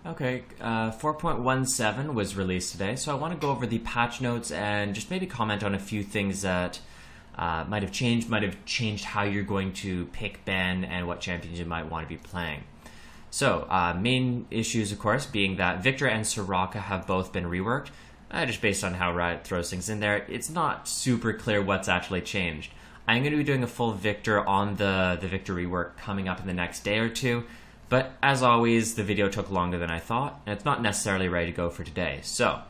Okay, 4.17 was released today, so I want to go over the patch notes and just maybe comment on a few things that might have changed how you're going to pick Ben and what champions you might want to be playing. So, main issues, of course, being that Victor and Soraka have both been reworked. Just based on how Riot throws things in there, it's not super clear what's actually changed. I'm going to be doing a full Victor on the Victor rework coming up in the next day or two. But as always, the video took longer than I thought, and it's not necessarily ready to go for today. So,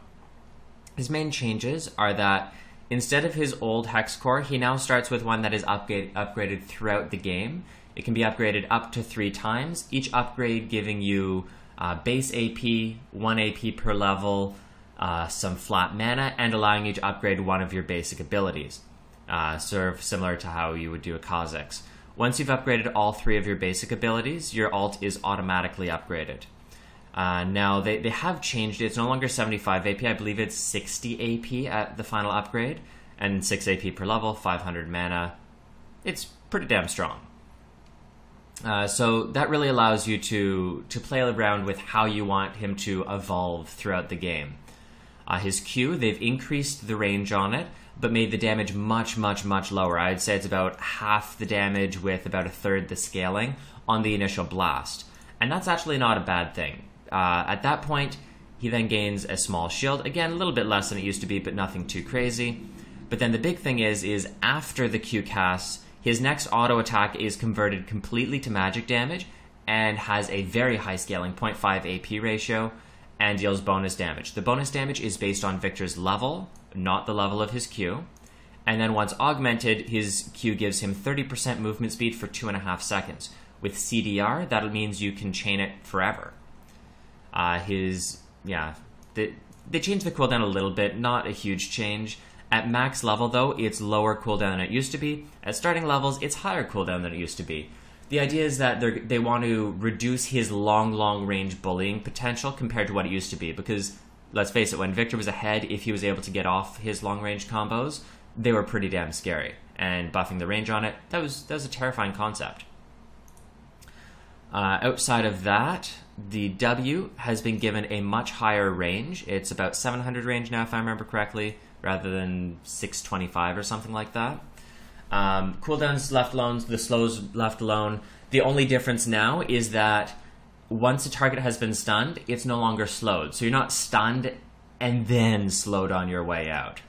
his main changes are that instead of his old Hex Core, he now starts with one that is upgraded throughout the game. It can be upgraded up to 3 times, each upgrade giving you base AP, 1 AP per level, some flat mana, and allowing you to upgrade one of your basic abilities. Sort of similar to how you would do a Kha'Zix. Once you've upgraded all 3 of your basic abilities, your ult is automatically upgraded. Now, they have changed it. It's no longer 75 AP. I believe it's 60 AP at the final upgrade, and 6 AP per level, 500 mana. It's pretty damn strong. So that really allows you to play around with how you want him to evolve throughout the game. His Q, they've increased the range on it, but made the damage much lower. I'd say it's about half the damage with about 1/3 the scaling on the initial blast. And that's actually not a bad thing. At that point, he then gains a small shield. Again, a little bit less than it used to be, but nothing too crazy. But then the big thing is after the Q casts, his next auto attack is converted completely to magic damage and has a very high scaling 0.5 AP ratio and deals bonus damage. The bonus damage is based on Victor's level, not the level of his Q. And then once augmented, his Q gives him 30% movement speed for 2.5 seconds. With CDR, that means you can chain it forever. They changed the cooldown a little bit, not a huge change. At max level, though, it's lower cooldown than it used to be. At starting levels, it's higher cooldown than it used to be. The idea is that they want to reduce his long range bullying potential compared to what it used to be, because let's face it, when Victor was ahead, if he was able to get off his long-range combos, they were pretty damn scary. And buffing the range on it, that was a terrifying concept. Outside of that, the W has been given a much higher range. It's about 700 range now, if I remember correctly, rather than 625 or something like that. Cooldowns left alone, the slows left alone. The only difference now is that once a target has been stunned, it's no longer slowed. So you're not stunned and then slowed on your way out.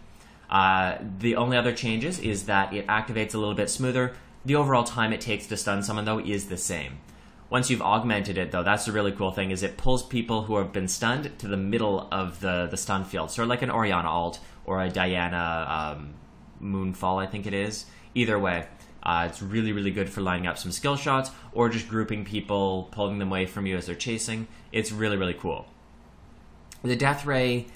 The only other changes is that it activates a little bit smoother. The overall time it takes to stun someone, though, is the same. Once you've augmented it, though, that's the really cool thing, is it pulls people who have been stunned to the middle of the stun field. So like an Orianna ult or a Diana Moonfall, I think it is. Either way. It's really good for lining up some skill shots or just grouping people, pulling them away from you as they're chasing. It's really cool. The Death Ray,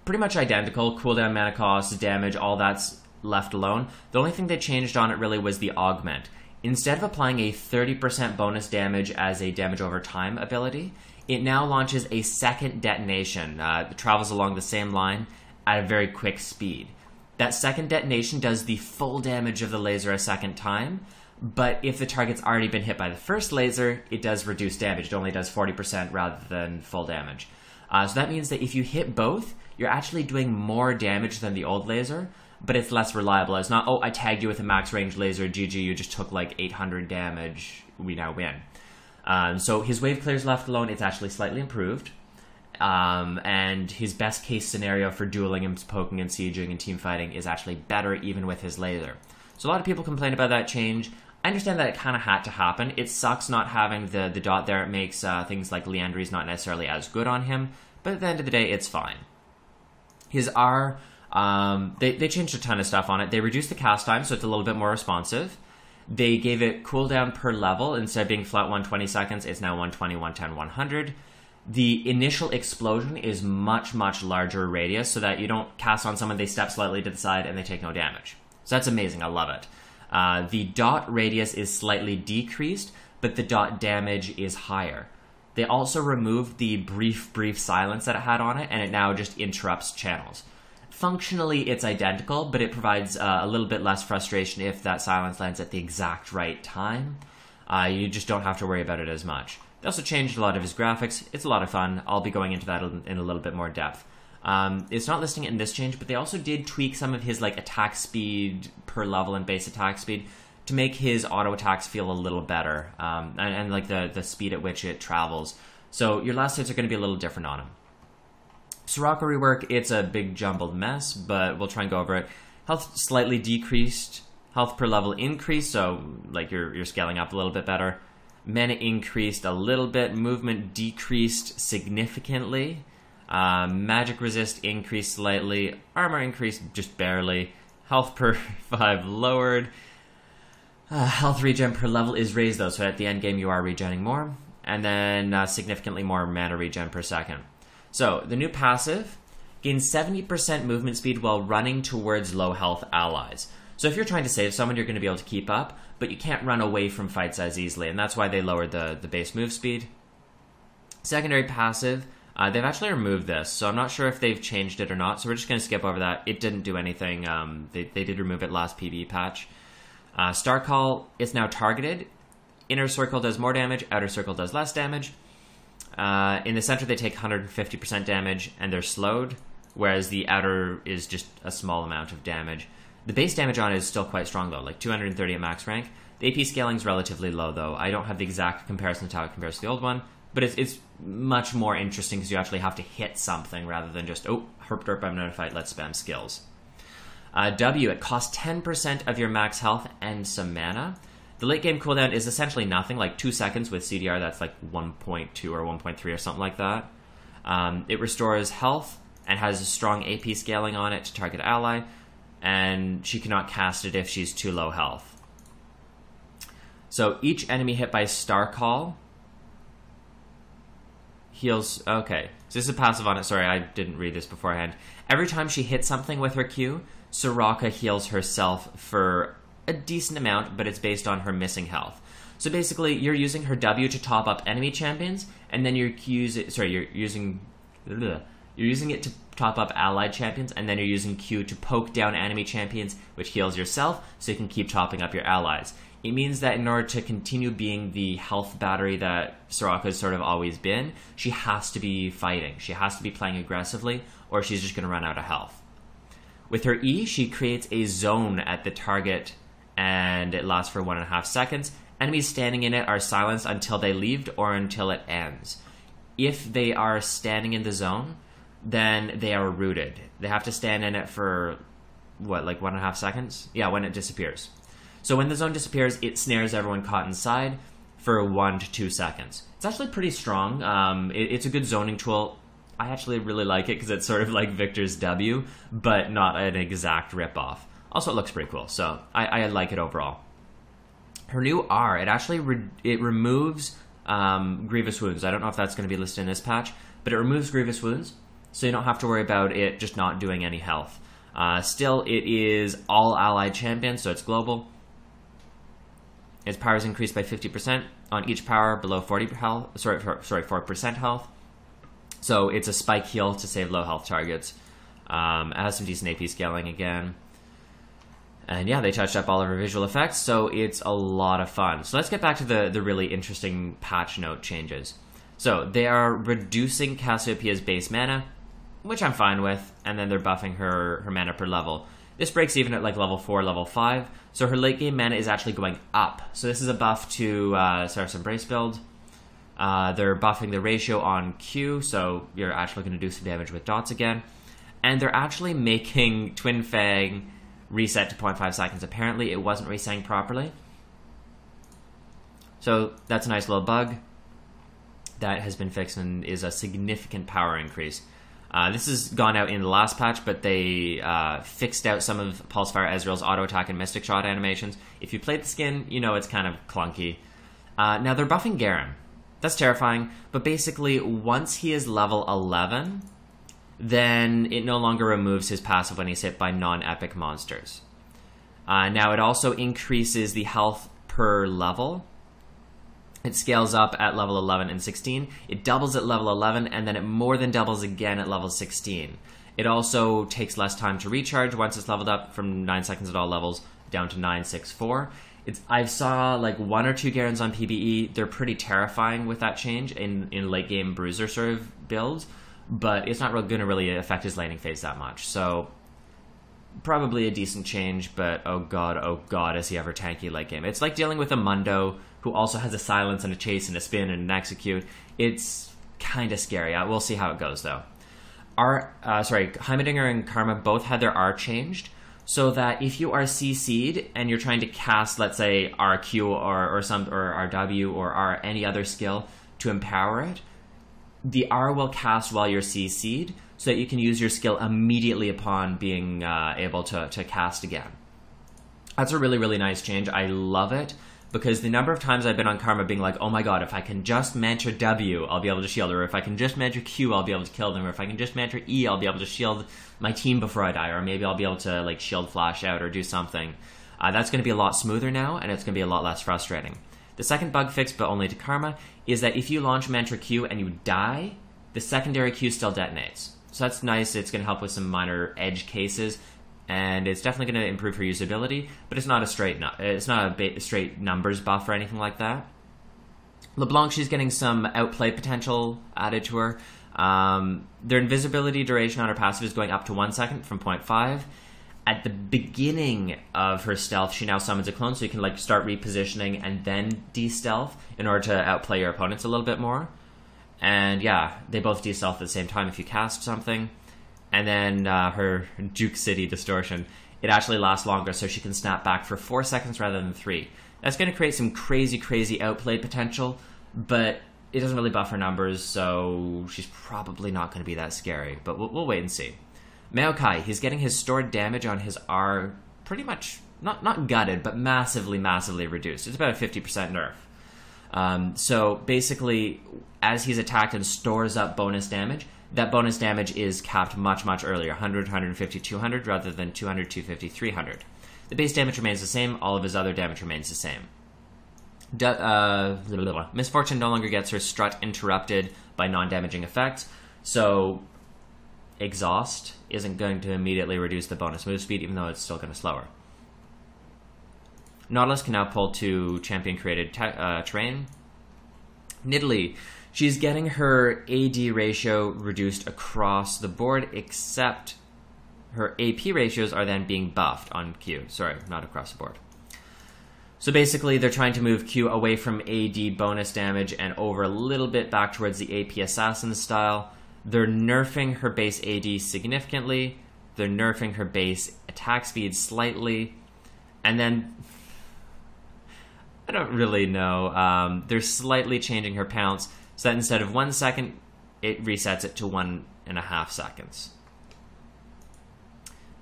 pretty much identical. Cooldown, mana cost, damage, all that's left alone. The only thing they changed on it really was the augment. Instead of applying a 30% bonus damage as a damage over time ability, it now launches a second detonation. It travels along the same line at a very quick speed. That second detonation does the full damage of the laser a second time, but if the target's already been hit by the first laser, it does reduce damage. It only does 40% rather than full damage. So that means that if you hit both, you're actually doing more damage than the old laser, but it's less reliable. It's not, oh, I tagged you with a max range laser, GG, you just took like 800 damage, we now win. So his wave clears left alone, it's actually slightly improved. And his best case scenario for dueling and poking and sieging and team fighting is actually better even with his laser. So a lot of people complain about that change. I understand that it kind of had to happen. It sucks not having the dot there. It makes things like Liandry's not necessarily as good on him, but at the end of the day, it's fine. His R, they changed a ton of stuff on it. They reduced the cast time, so it's a little bit more responsive. They gave it cooldown per level. Instead of being flat 120 seconds, it's now 120, 110, 100. The initial explosion is much larger radius, so that you don't cast on someone, they step slightly to the side, and they take no damage. So that's amazing, I love it. The dot radius is slightly decreased, but the dot damage is higher. They also removed the brief silence that it had on it, and it now just interrupts channels. Functionally, it's identical, but it provides a little bit less frustration if that silence lands at the exact right time. You just don't have to worry about it as much. They also changed a lot of his graphics. It's a lot of fun. I'll be going into that in a little bit more depth. It's not listing it in this change, but they also did tweak some of his like attack speed per level and base attack speed to make his auto attacks feel a little better, and like the speed at which it travels. So your last hits are going to be a little different on him. Soraka rework, it's a big jumbled mess, but we'll try and go over it. Health slightly decreased, health per level increased, so like you're scaling up a little bit better. Mana increased a little bit, movement decreased significantly. Magic resist increased slightly, armor increased just barely, health per 5 lowered. Health regen per level is raised though, so at the end game you are regenning more, and then significantly more mana regen per second. So the new passive gains 70% movement speed while running towards low health allies. So if you're trying to save someone, you're going to be able to keep up, but you can't run away from fights as easily, and that's why they lowered the base move speed. Secondary passive, they've actually removed this, so I'm not sure if they've changed it or not, so we're just going to skip over that. It didn't do anything. They did remove it last PvE patch. Star Call is now targeted. Inner circle does more damage, outer circle does less damage. In the center they take 150% damage and they're slowed, whereas the outer is just a small amount of damage. The base damage on it is still quite strong though, like 230 at max rank. The AP scaling is relatively low though. I don't have the exact comparison to how it compares to the old one, but it's much more interesting because you actually have to hit something rather than just, oh, herp derp, I'm gonna fight, let's spam skills. W, it costs 10% of your max health and some mana. The late game cooldown is essentially nothing, like 2 seconds with CDR, that's like 1.2 or 1.3 or something like that. It restores health and has a strong AP scaling on it to target ally, and she cannot cast it if she's too low health. So each enemy hit by Star Call heals. Okay, so this is a passive on it. Sorry, I didn't read this beforehand. Every time she hits something with her Q, Soraka heals herself for a decent amount, but it's based on her missing health. So basically, you're using her W to top up enemy champions, and then you're using it to top up allied champions, and then you're using Q to poke down enemy champions, which heals yourself, so you can keep topping up your allies. It means that in order to continue being the health battery that Soraka has sort of always been, she has to be fighting. She has to be playing aggressively, or she's just going to run out of health. With her E, she creates a zone at the target, and it lasts for 1.5 seconds. Enemies standing in it are silenced until they leave or until it ends. If they are standing in the zone, then they are rooted. They have to stand in it for, what, like 1.5 seconds? Yeah, when it disappears. So when the zone disappears, it snares everyone caught inside for 1 to 2 seconds. It's actually pretty strong. It's a good zoning tool. I actually really like it because it's sort of like Victor's W, but not an exact ripoff. Also, it looks pretty cool, so I like it overall. Her new R, it actually it removes Grievous Wounds. I don't know if that's going to be listed in this patch, but it removes Grievous Wounds, so you don't have to worry about it just not doing any health. Still, it is all allied champions, so it's global. Its power is increased by 50% on each power below 40 health. Sorry, 4% health. So it's a spike heal to save low health targets. It has some decent AP scaling again. And yeah, they touched up all of her visual effects, so it's a lot of fun. So let's get back to the really interesting patch note changes. So they are reducing Cassiopeia's base mana, which I'm fine with, and then they're buffing her mana per level. This breaks even at like level 4, level 5, so her late game mana is actually going up. So this is a buff to Seraph's Embrace build. They're buffing the ratio on Q, so you're actually going to do some damage with dots again. And they're actually making Twin Fang reset to 0.5 seconds. Apparently it wasn't resetting properly. So that's a nice little bug that has been fixed and is a significant power increase. This has gone out in the last patch, but they fixed out some of Pulsefire Ezreal's auto attack and Mystic Shot animations. If you played the skin, you know it's kind of clunky. Now they're buffing Garen. That's terrifying, but basically once he is level 11, then it no longer removes his passive when he's hit by non-epic monsters. Now it also increases the health per level. It scales up at level 11 and 16. It doubles at level 11, and then it more than doubles again at level 16. It also takes less time to recharge once it's leveled up from 9 seconds at all levels down to 964. I saw like 1 or 2 Garens on PBE. They're pretty terrifying with that change in late game bruiser sort of builds, but it's not going to really affect his laning phase that much. So probably a decent change, but oh god, is he ever tanky late game. It's like dealing with a Mundo who also has a silence and a chase and a spin and an execute. It's kind of scary. We'll see how it goes though. Heimerdinger and Karma both had their R changed, so that if you are CC'd and you're trying to cast, let's say, RQ or RW or R any other skill to empower it, the R will cast while you're CC'd, so that you can use your skill immediately upon being able to cast again. That's a really, really nice change. I love it, because the number of times I've been on Karma being like, oh my god, if I can just mantra W, I'll be able to shield, or if I can just mantra Q, I'll be able to kill them, or if I can just mantra E, I'll be able to shield my team before I die, or maybe I'll be able to like shield flash out or do something. That's going to be a lot smoother now, and it's going to be a lot less frustrating. The second bug fix, but only to Karma, is that if you launch mantra Q and you die, the secondary Q still detonates. So that's nice. It's going to help with some minor edge cases, and it's definitely going to improve her usability, but it's not a straight numbers buff or anything like that. LeBlanc, she's getting some outplay potential added to her. Their invisibility duration on her passive is going up to 1 second from 0.5. At the beginning of her stealth, she now summons a clone, so you can like start repositioning and then de-stealth in order to outplay your opponents a little bit more. And yeah, they both de-stealth at the same time if you cast something. And then her Duke City Distortion, it actually lasts longer, so she can snap back for 4 seconds rather than 3. That's going to create some crazy outplay potential, but it doesn't really buff her numbers, so she's probably not going to be that scary. But we'll wait and see. Maokai, he's getting his stored damage on his R pretty much, not gutted, but massively reduced. It's about a 50% nerf. So basically, as he's attacked and stores up bonus damage, that bonus damage is capped much earlier, 100, 150, 200, rather than 200, 250, 300. The base damage remains the same, all of his other damage remains the same. Misfortune no longer gets her strut interrupted by non-damaging effects, so Exhaust isn't going to immediately reduce the bonus move speed, even though it's still going to slow her. Nautilus can now pull to champion-created terrain. Nidalee, she's getting her AD ratio reduced across the board, except her AP ratios are then being buffed on Q. Sorry, not across the board. So basically, they're trying to move Q away from AD bonus damage and over a little bit back towards the AP Assassin style. They're nerfing her base AD significantly. They're nerfing her base attack speed slightly. And then, I don't really know. They're slightly changing her pounce so that instead of 1 second, it resets it to 1.5 seconds.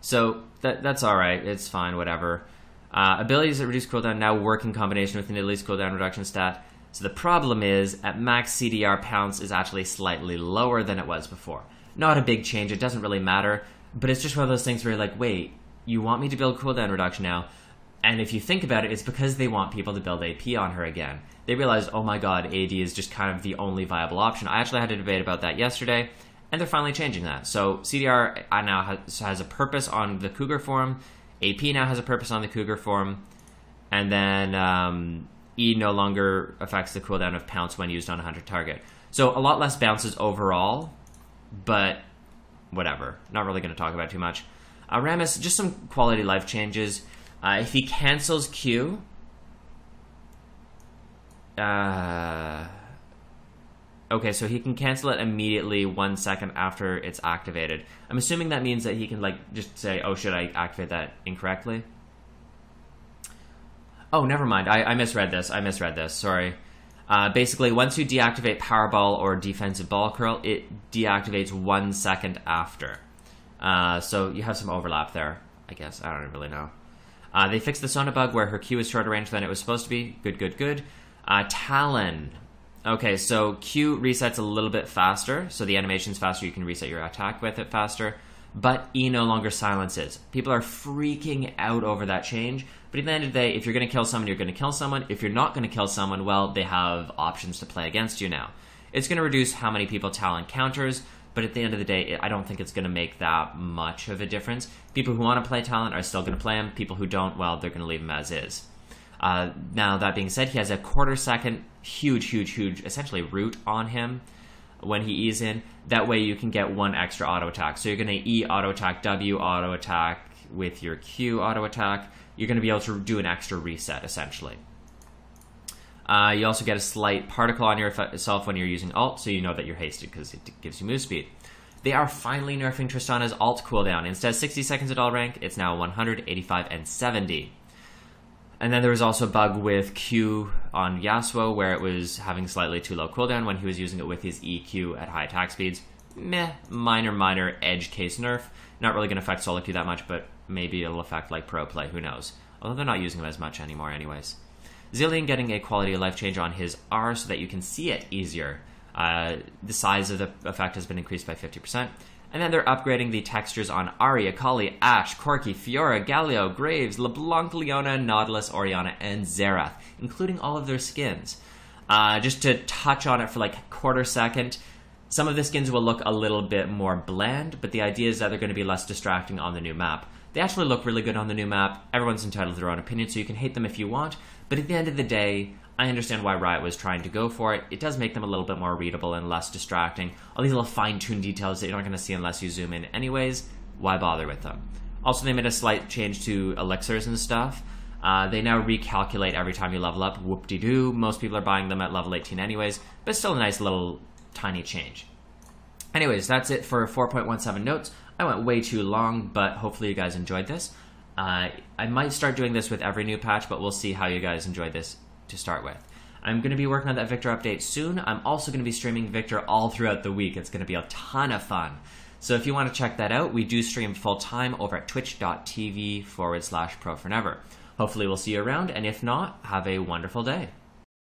So that's alright. It's fine, whatever. Abilities that reduce cooldown now work in combination with Nidalee's cooldown reduction stat. So the problem is, at max CDR, pounce is actually slightly lower than it was before. Not a big change, it doesn't really matter, but it's just one of those things where you're like, wait, you want me to build cooldown reduction now? And if you think about it, it's because they want people to build AP on her again. They realized, oh my god, AD is just kind of the only viable option. I actually had a debate about that yesterday, and they're finally changing that. So CDR now has a purpose on the Cougar form, AP now has a purpose on the Cougar form, and then E no longer affects the cooldown of pounce when used on a hunter target. So a lot less bounces overall, but whatever. Not really going to talk about it too much. Rammus, just some quality life changes. If he cancels Q, okay, so he can cancel it immediately 1 second after it's activated. I'm assuming that means that he can like just say, oh, should I activate that incorrectly? Oh, never mind. I misread this. Sorry. Basically, once you deactivate Powerball or Defensive Ball Curl, it deactivates 1 second after. So you have some overlap there, I guess. I don't really know. They fixed the Sona bug where her Q is shorter range than it was supposed to be. Good. Talon. Okay, so Q resets a little bit faster, so the animation's faster, you can reset your attack with it faster, but E no longer silences. People are freaking out over that change, but at the end of the day, if you're going to kill someone, you're going to kill someone. If you're not going to kill someone, well, they have options to play against you now. It's going to reduce how many people Talon counters, but at the end of the day, I don't think it's going to make that much of a difference. People who want to play Talon are still going to play him. People who don't, well, they're going to leave him as is. Now, that being said, he has a quarter-second huge, essentially root on him when he E's in. That way you can get one extra auto attack. So you're going to E auto attack, W auto attack with your Q auto attack. You're going to be able to do an extra reset, essentially. You also get a slight particle on yourself when you're using ult, so you know that you're hasted because it gives you move speed. They are finally nerfing Tristana's ult cooldown. Instead of 60 seconds at all rank, it's now 100, 85, and 70. And then there was also a bug with Q on Yasuo where it was having slightly too low cooldown when he was using it with his EQ at high attack speeds. Minor edge case nerf. Not really going to affect solo queue that much, but maybe it'll affect like pro play, who knows. Although they're not using him as much anymore anyways. Zilean getting a quality of life change on his R so that you can see it easier. The size of the effect has been increased by 50%. And then they're upgrading the textures on Ahri, Akali, Ashe, Corki, Fiora, Galio, Graves, LeBlanc, Leona, Nautilus, Orianna, and Xerath, including all of their skins. Just to touch on it for like a quarter second, some of the skins will look a little bit more bland, but the idea is that they're going to be less distracting on the new map. They actually look really good on the new map. Everyone's entitled to their own opinion, so you can hate them if you want. But at the end of the day, I understand why Riot was trying to go for it. It does make them a little bit more readable and less distracting. All these little fine-tuned details that you're not going to see unless you zoom in anyways, why bother with them? Also, they made a slight change to elixirs and stuff. They now recalculate every time you level up. Whoop-de-doo. Most people are buying them at level 18 anyways, but still a nice little tiny change. Anyways, that's it for 4.17 notes. I went way too long, but hopefully you guys enjoyed this. I might start doing this with every new patch, but we'll see how you guys enjoy this to start with. I'm going to be working on that Victor update soon. I'm also going to be streaming Victor all throughout the week. It's going to be a ton of fun. So if you want to check that out, we do stream full-time over at twitch.tv/pro4never. Hopefully we'll see you around, and if not, have a wonderful day.